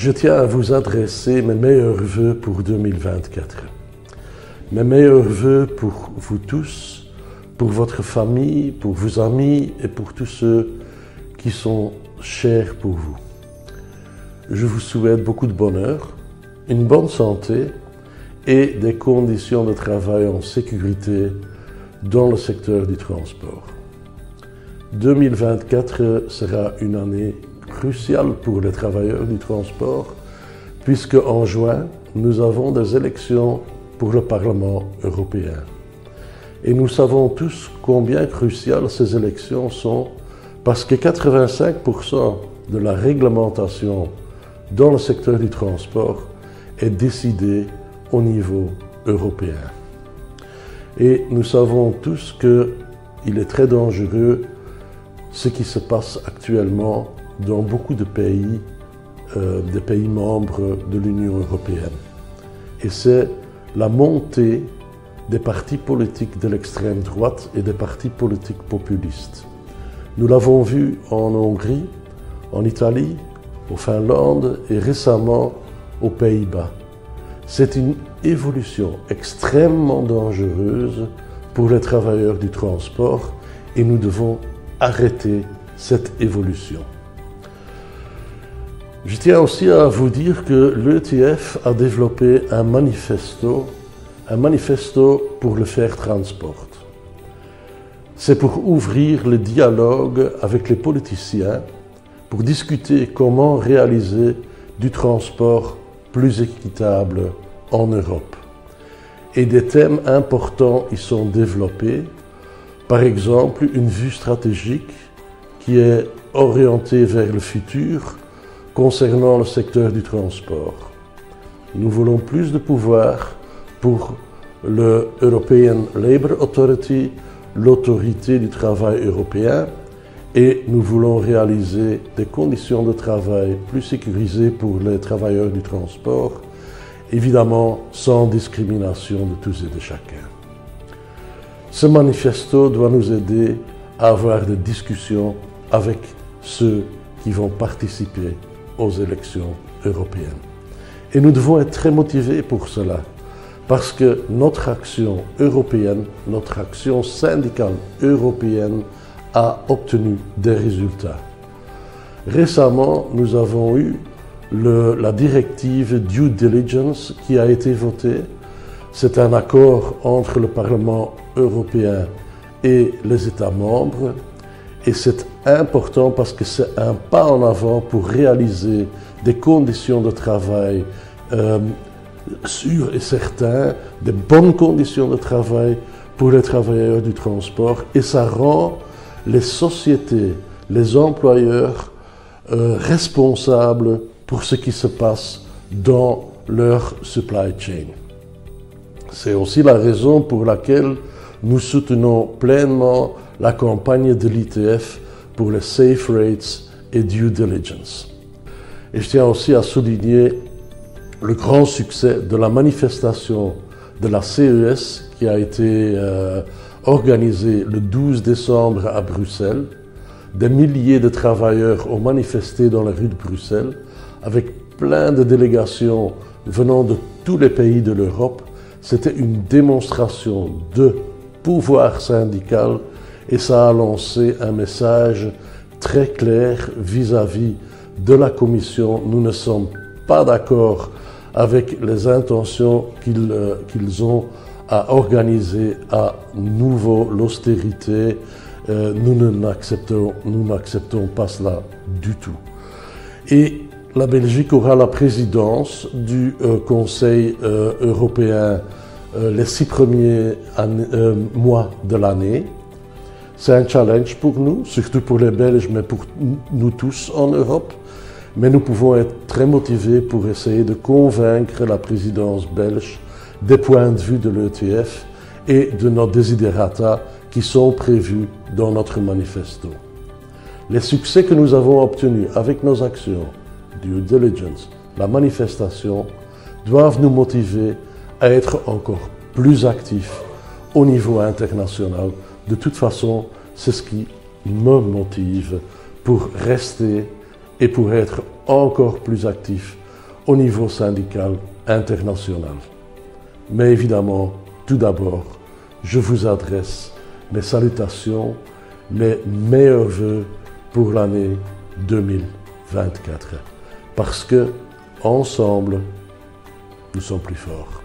Je tiens à vous adresser mes meilleurs vœux pour 2024. Mes meilleurs vœux pour vous tous, pour votre famille, pour vos amis et pour tous ceux qui sont chers pour vous. Je vous souhaite beaucoup de bonheur, une bonne santé et des conditions de travail en sécurité dans le secteur du transport. 2024 sera une année cruciale pour les travailleurs du transport, puisque en juin, nous avons des élections pour le Parlement européen. Et nous savons tous combien cruciales ces élections sont, parce que 85% de la réglementation dans le secteur du transport est décidée au niveau européen. Et nous savons tous qu'il est très dangereux ce qui se passe actuellement dans beaucoup de pays, des pays membres de l'Union européenne. Et c'est la montée des partis politiques de l'extrême droite et des partis politiques populistes. Nous l'avons vu en Hongrie, en Italie, en Finlande et récemment aux Pays-Bas. C'est une évolution extrêmement dangereuse pour les travailleurs du transport et nous devons arrêter cette évolution. Je tiens aussi à vous dire que l'ETF a développé un manifesto pour le Fair Transport. C'est pour ouvrir le dialogue avec les politiciens, pour discuter comment réaliser du transport plus équitable en Europe. Et des thèmes importants y sont développés, par exemple une vue stratégique qui est orientée vers le futur concernant le secteur du transport. Nous voulons plus de pouvoir pour le European Labour Authority, l'autorité du travail européen, et nous voulons réaliser des conditions de travail plus sécurisées pour les travailleurs du transport, évidemment sans discrimination de tous et de chacun. Ce manifesto doit nous aider à avoir des discussions avec ceux qui vont participer aux élections européennes. Et nous devons être très motivés pour cela, parce que notre action européenne, notre action syndicale européenne a obtenu des résultats. Récemment, nous avons eu la directive Due Diligence qui a été votée. C'est un accord entre le Parlement européen et les États membres. Et c'est important parce que c'est un pas en avant pour réaliser des conditions de travail sûres et certaines, des bonnes conditions de travail pour les travailleurs du transport. Et ça rend les sociétés, les employeurs responsables pour ce qui se passe dans leur supply chain. C'est aussi la raison pour laquelle nous soutenons pleinement la campagne de l'ITF pour les Safe Rates et Due Diligence. Et je tiens aussi à souligner le grand succès de la manifestation de la CES qui a été organisée le 12 décembre à Bruxelles. Des milliers de travailleurs ont manifesté dans les rues de Bruxelles avec plein de délégations venant de tous les pays de l'Europe. C'était une démonstration de pouvoir syndical et ça a lancé un message très clair vis-à-vis de la Commission. Nous ne sommes pas d'accord avec les intentions qu'ils ont à organiser à nouveau l'austérité. Nous n'acceptons pas cela du tout. Et la Belgique aura la présidence du Conseil européen les 6 premiers mois de l'année. C'est un challenge pour nous, surtout pour les Belges, mais pour nous tous en Europe. Mais nous pouvons être très motivés pour essayer de convaincre la présidence belge des points de vue de l'ETF et de nos desiderata qui sont prévus dans notre manifesto. Les succès que nous avons obtenus avec nos actions, due diligence, la manifestation, doivent nous motiver à être encore plus actifs au niveau international. De toute façon, c'est ce qui me motive pour rester et pour être encore plus actif au niveau syndical international. Mais évidemment, tout d'abord, je vous adresse mes salutations, mes meilleurs vœux pour l'année 2024. Parce que, ensemble, nous sommes plus forts.